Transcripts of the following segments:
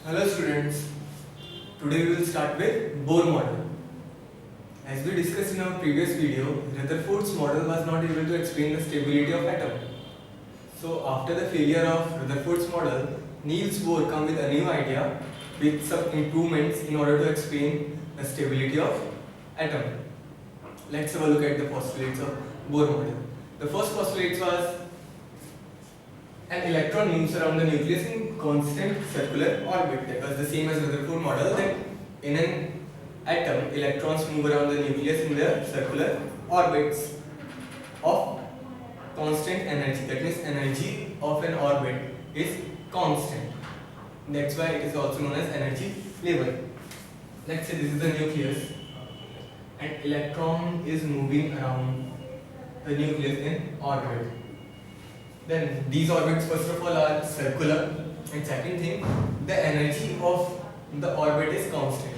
Hello students, today we will start with Bohr model. As we discussed in our previous video, Rutherford's model was not able to explain the stability of atom. So after the failure of Rutherford's model, Niels Bohr came with a new idea with some improvements in order to explain the stability of atom. Let's have a look at the postulates of Bohr model. The first postulate was an electron moves around the nucleus in constant circular orbit. That was the same as Rutherford model, that in an atom, electrons move around the nucleus in the circular orbits of constant energy. That means energy of an orbit is constant. That's why it is also known as energy level. Let's say this is the nucleus. An electron is moving around the nucleus in orbit. Then these orbits first of all are circular, and second thing, the energy of the orbit is constant.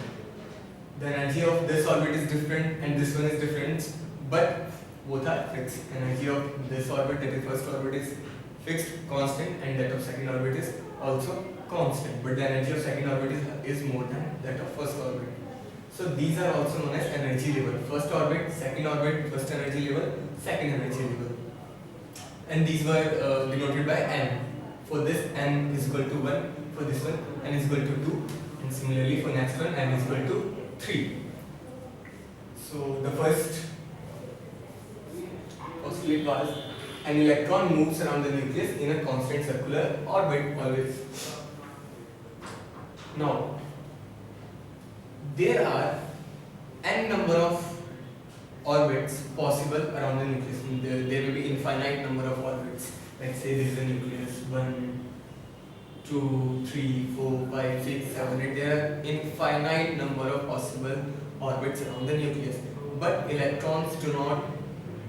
The energy of this orbit is different and this one is different, but both are fixed. Energy of this orbit, that is first orbit, is fixed, constant, and that of second orbit is also constant, but the energy of second orbit is more than that of first orbit. So these are also known as energy level. First orbit, second orbit, first energy level, second energy level. And these were denoted by n. For this, n is equal to 1. For this one, n is equal to 2. And similarly for next one, n is equal to 3. So the first postulate was an electron moves around the nucleus in a constant circular orbit always. Now, there are n number of orbits possible around the nucleus. There will be infinite number of orbits. Let's say this is a nucleus 1, 2, 3, 4, 5, 6, 7, 8. There are infinite number of possible orbits around the nucleus. But electrons do not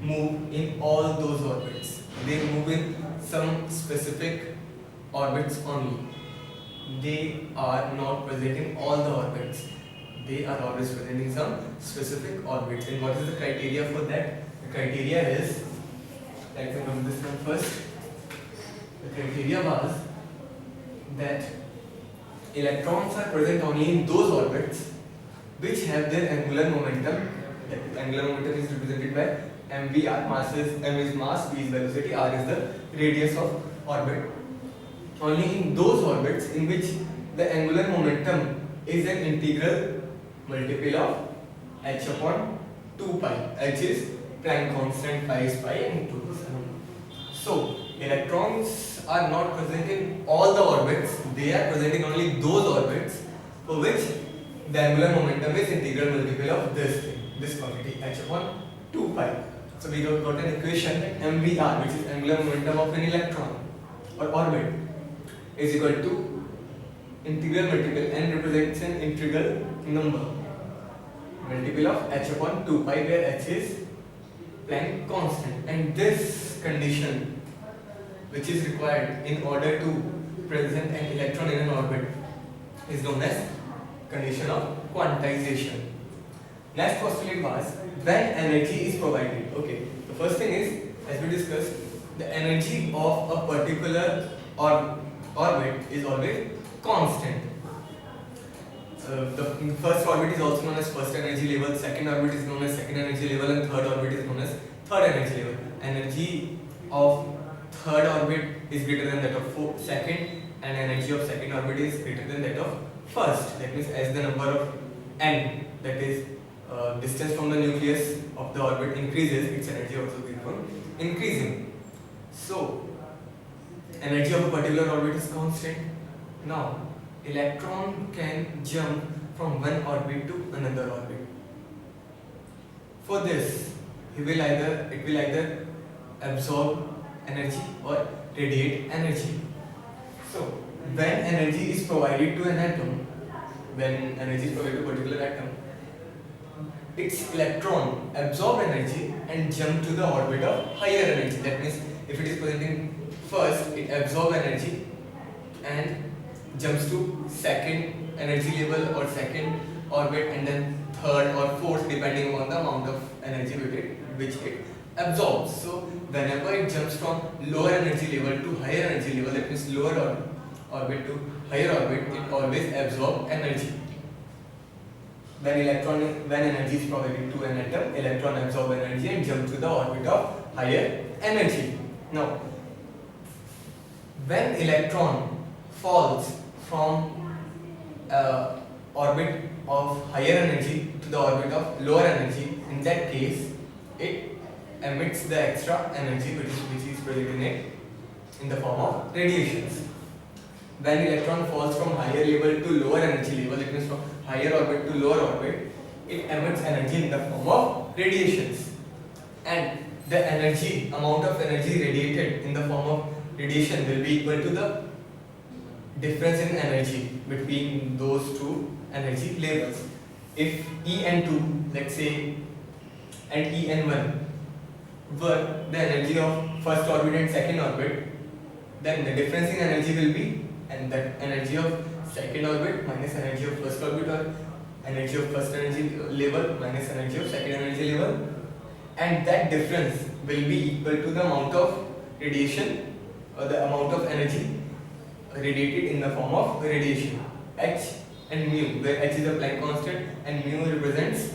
move in all those orbits. They move in some specific orbits only. They are not present in all the orbits. They are always present in some specific orbits. And what is the criteria for that? The criteria is, let's come to this one first. The criteria was that electrons are present only in those orbits which have their angular momentum. The angular momentum is represented by mvr. Mass is, m is mass, v is velocity, r is the radius of orbit. Only in those orbits in which the angular momentum is an integral multiple of h upon 2 pi. H is Planck constant, pi is pi, and 2 is 7. So electrons are not present in all the orbits. They are present in only those orbits for which the angular momentum is integral multiple of this thing, this quantity, h upon 2 pi. So we got an equation that mvr, which is angular momentum of an electron or orbit, is equal to integral multiple, n represents an integral number, multiple of h upon 2 pi, where h is Planck constant. And this condition, which is required in order to present an electron in an orbit, is known as condition of quantization. Next postulate was when energy is provided. Okay, the first thing is, as we discussed, the energy of a particular orbit is always constant. The first orbit is also known as first energy level, second orbit is known as second energy level, and third orbit is known as third energy level. Energy of third orbit is greater than that of second, and energy of second orbit is greater than that of first. That means as the number of n, that is distance from the nucleus of the orbit, increases, its energy also keeps on increasing. So energy of a particular orbit is constant. Now electron can jump from one orbit to another orbit. For this, it will either absorb energy or radiate energy. So when energy is provided to an atom, when energy is provided to a particular atom, its electron absorb energy and jump to the orbit of higher energy. That means if it is presenting first, it absorbs energy and jumps to second energy level or second orbit, and then third or fourth, depending on the amount of energy which it absorbs. So whenever it jumps from lower energy level to higher energy level, that means lower orbit to higher orbit, it always absorbs energy. When energy is provided to an atom, electron absorb energy and jump to the orbit of higher energy. Now, when electron falls from orbit of higher energy to the orbit of lower energy, in that case, it emits the extra energy which is present in the form of radiations. When electron falls from higher level to lower energy level, it means from higher orbit to lower orbit, it emits energy in the form of radiations. And the amount of energy radiated in the form of radiation will be equal to the difference in energy between those two energy levels. If En2, let's say, and En1 were the energy of first orbit and second orbit, then the difference in energy will be, and that energy of second orbit minus energy of first orbit, or energy of first energy level minus energy of second energy level, and that difference will be equal to the amount of radiation or the amount of energy radiated in the form of radiation, H and mu, where H is a Planck constant and mu represents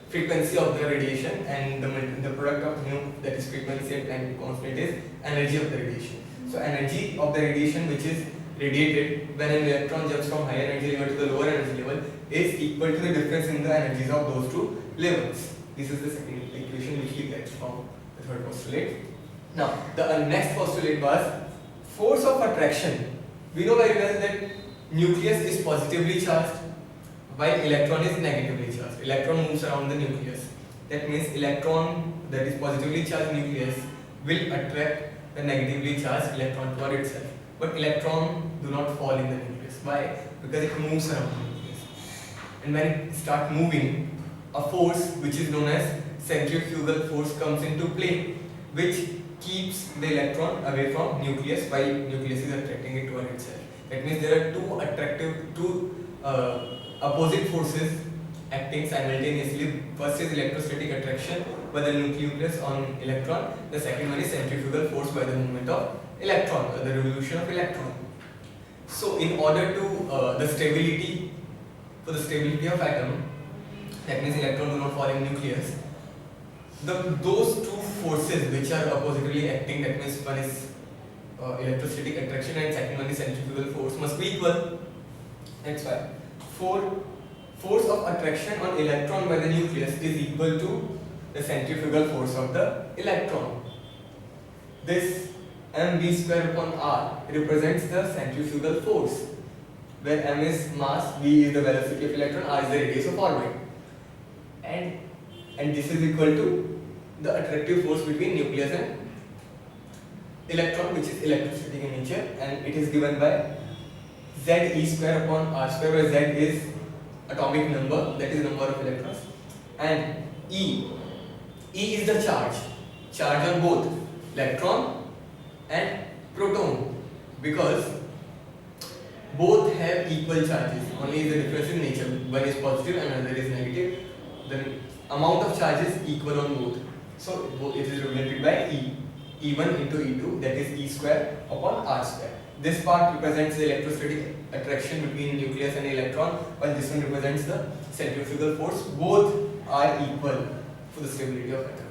frequency of the radiation, and the product of mu, that is frequency and Planck constant, is energy of the radiation. So energy of the radiation which is radiated when an electron jumps from higher energy level to the lower energy level is equal to the difference in the energies of those two levels. This is the second equation which we get from the third postulate. Now, the next postulate was force of attraction. We know very well that nucleus is positively charged while electron is negatively charged. Electron moves around the nucleus. That means electron, that is positively charged nucleus, will attract the negatively charged electron toward itself. But electron do not fall in the nucleus. Why? Because it moves around the nucleus. And when it starts moving, a force which is known as centrifugal force comes into play, which keeps the electron away from nucleus while nucleus is attracting it toward itself. That means there are two opposite forces acting simultaneously. First is electrostatic attraction by the nucleus on electron. The second one is centrifugal force by the movement of electron, or the revolution of electron. So, in order to for the stability of atom, that means electron do not fall in nucleus, those two forces which are oppositely acting, that means one is electrostatic attraction and second one is centrifugal force, must be equal. That's why force of attraction on electron by the nucleus is equal to the centrifugal force of the electron. This mv square upon r represents the centrifugal force, where m is mass, v is the velocity of electron, r is the radius of orbit, and this is equal to the attractive force between nucleus and electron, which is electrostatic in nature, and it is given by Ze square upon r square, where Z is atomic number, that is number of electrons, and E is the charge on both electron and proton, because both have equal charges, only the difference in nature, one is positive and another is negative. The amount of charge is equal on both, so it is represented by E1 into E2, that is E square upon R square. This part represents the electrostatic attraction between nucleus and electron, while this one represents the centrifugal force. Both are equal for the stability of atom.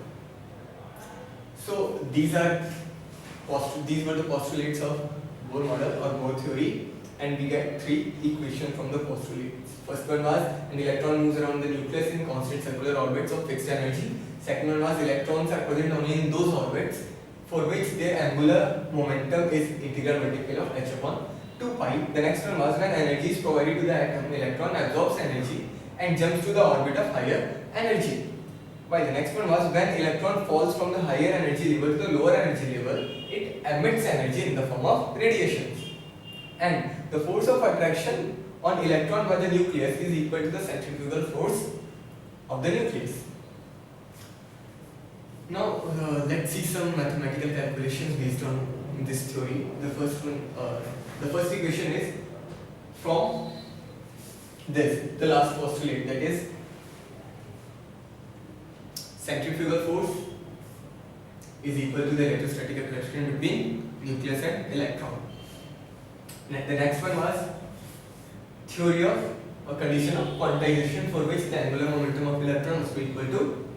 So these were the postulates of Bohr model or Bohr theory, and we get three equations from the postulates. First one was an electron moves around the nucleus in constant circular orbits of fixed energy. Second one was electrons are present only in those orbits for which their angular momentum is integral multiple of h upon 2 pi. The next one was when energy is provided to the atom, electron absorbs energy and jumps to the orbit of higher energy. While the next one was when electron falls from the higher energy level to the lower energy level, it emits energy in the form of radiations. And the force of attraction on electron by the nucleus is equal to the centrifugal force of the nucleus. Now let's see some mathematical calculations based on this theory. The first equation is from this, the last postulate, that is centrifugal force is equal to the electrostatic attraction between nucleus and electron. The next one was theory of a condition of quantization for which the angular momentum of electron must be equal to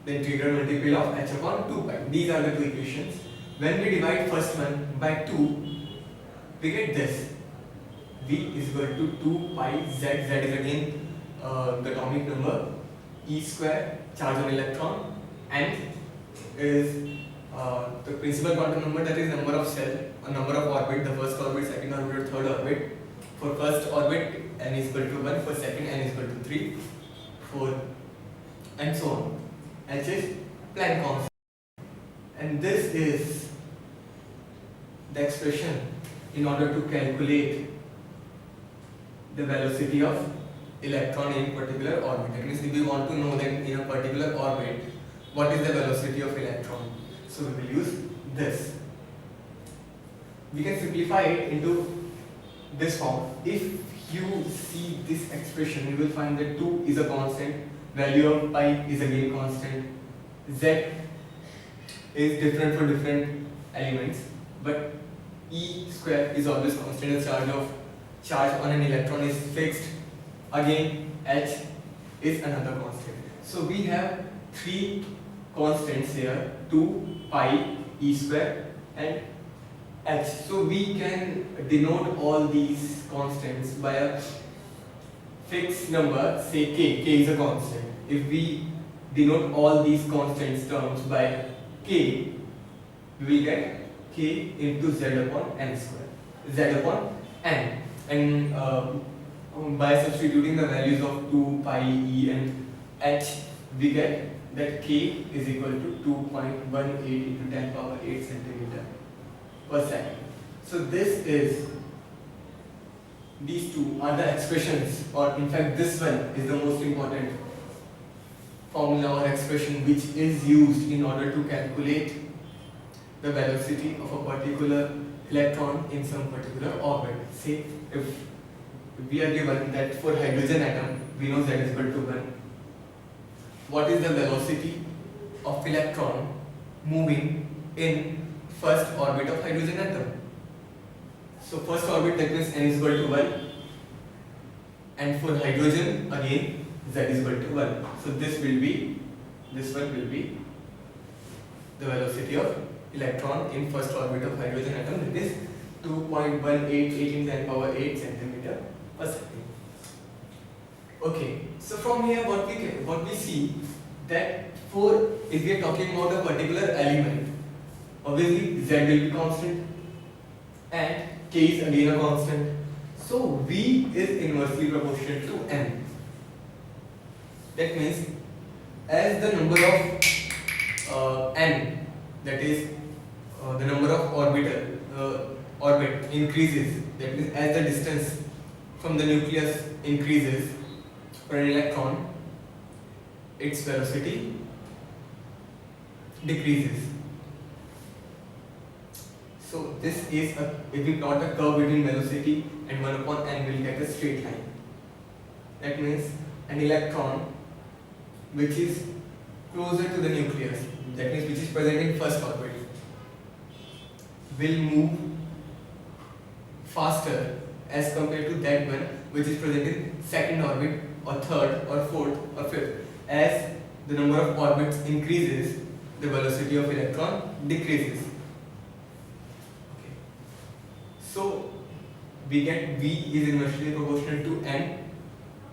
the integral multiple of h upon 2 pi. These are the two equations. When we divide first one by 2, we get this. V is equal to 2 pi z. Z is again the atomic number. E square, charge on electron, and is the principal quantum number, that is number of cell, a number of orbit, the first orbit, second orbit, third orbit. For first orbit n is equal to 1, for second n is equal to 3, 4, and so on. H is Planck constant, and this is the expression in order to calculate the velocity of electron in particular orbit. That means if we want to know that in a particular orbit what is the velocity of electron, so we will use this. We can simplify it into this form. If you see this expression, you will find that 2 is a constant, value of pi is again constant, z is different for different elements, but E square is always constant. The charge on an electron is fixed. Again, h is another constant. So we have three constants here: 2, pi, E square, and h. So we can denote all these constants by a fixed number, say k. K is a constant. If we denote all these constants terms by k, we will get k into z upon n square, z upon n. And by substituting the values of 2, pi, e and h, we get that k is equal to 2.18 into 10 power 8 centimeter per second. So these two are the expressions, or in fact this one is the most important formula or expression which is used in order to calculate the velocity of a particular electron in some particular orbit. Say if we are given that for hydrogen atom we know z is equal to 1, what is the velocity of electron moving in first orbit of hydrogen atom? So first orbit, that means n is equal to 1, and for hydrogen again z is equal to 1. So this one will be the velocity of electron in first orbit of hydrogen atom, that is 2.188 in 10 power 8 centimeter per second. Okay, so from here what we see that if we are talking about a particular element, obviously z will be constant and k is again a constant. So v is inversely proportional to n. That means as the number of n, that is the number of orbit increases, that means as the distance from the nucleus increases for an electron, its velocity decreases. So this is if we plot a curve between velocity and 1 upon n, we will get a straight line. That means an electron which is closer to the nucleus, that means which is present in first orbit, will move faster as compared to that one which is present in second orbit or third or fourth or fifth. As the number of orbits increases, the velocity of electron decreases. Okay. So we get v is inversely proportional to n,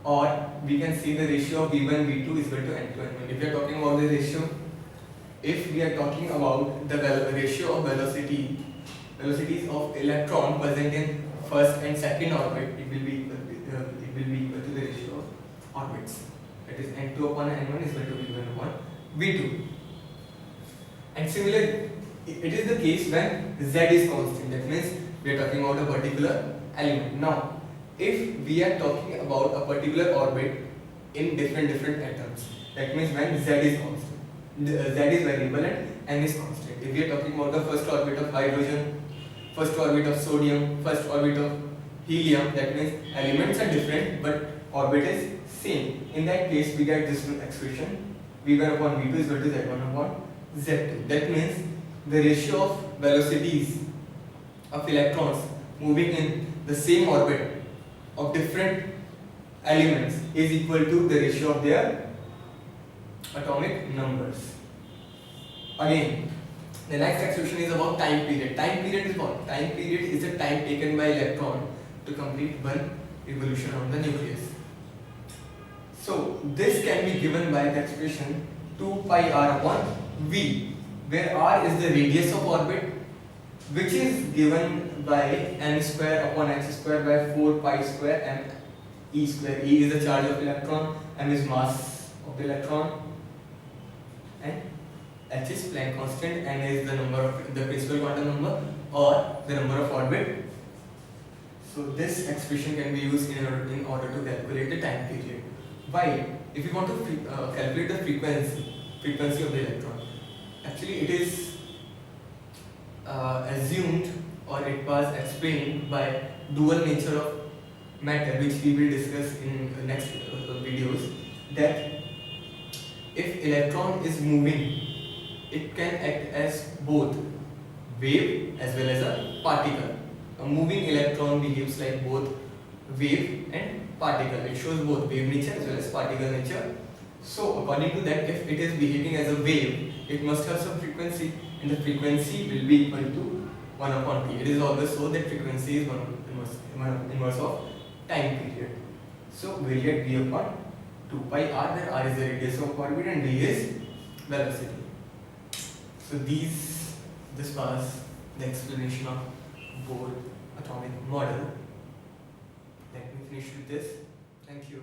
or we can see the ratio of v1 v2 is equal to n to n1. If we are talking about the ratio, if we are talking about the ratio of velocities of electron present in first and second orbit, it will be equal to the ratio of orbits. That is n2 upon n1 is equal to v1 upon v2. And similarly, it is the case when z is constant. That means we are talking about a particular element. Now, if we are talking about a particular orbit in different atoms, that means when z is constant, z is variable and n is constant. If we are talking about the first orbit of hydrogen, first orbit of sodium, first orbit of helium, that means elements are different but orbit is same. In that case, we get this expression: v1 upon v2 is equal to z1 upon z2. That means the ratio of velocities of electrons moving in the same orbit of different elements is equal to the ratio of their atomic numbers. Again, the next expression is about time period. Time period is what? Time period is the time taken by electron to complete one revolution on the nucleus. So this can be given by the expression 2 pi r upon v, where r is the radius of orbit, which is given by n square upon x square by 4 pi square m e square. E is the charge of electron, m is mass of the electron, and h is Planck constant, n is the number of the principal quantum number or the number of orbit. So this expression can be used in order to calculate the time period. Why? If you want to calculate the frequency of the electron, actually it is assumed, or it was explained by dual nature of matter, which we will discuss in the next videos, that if electron is moving, it can act as both wave as well as a particle. A moving electron behaves like both wave and particle. It shows both wave nature as well as particle nature. So according to that, if it is behaving as a wave, it must have some frequency, and the frequency will be equal to 1 upon t. It is always so that frequency is 1 inverse of time period. So we'll get v upon 2 pi r, where r is the radius of orbit and v is velocity. So this was the explanation of Bohr atomic model. Let me finish with this. Thank you.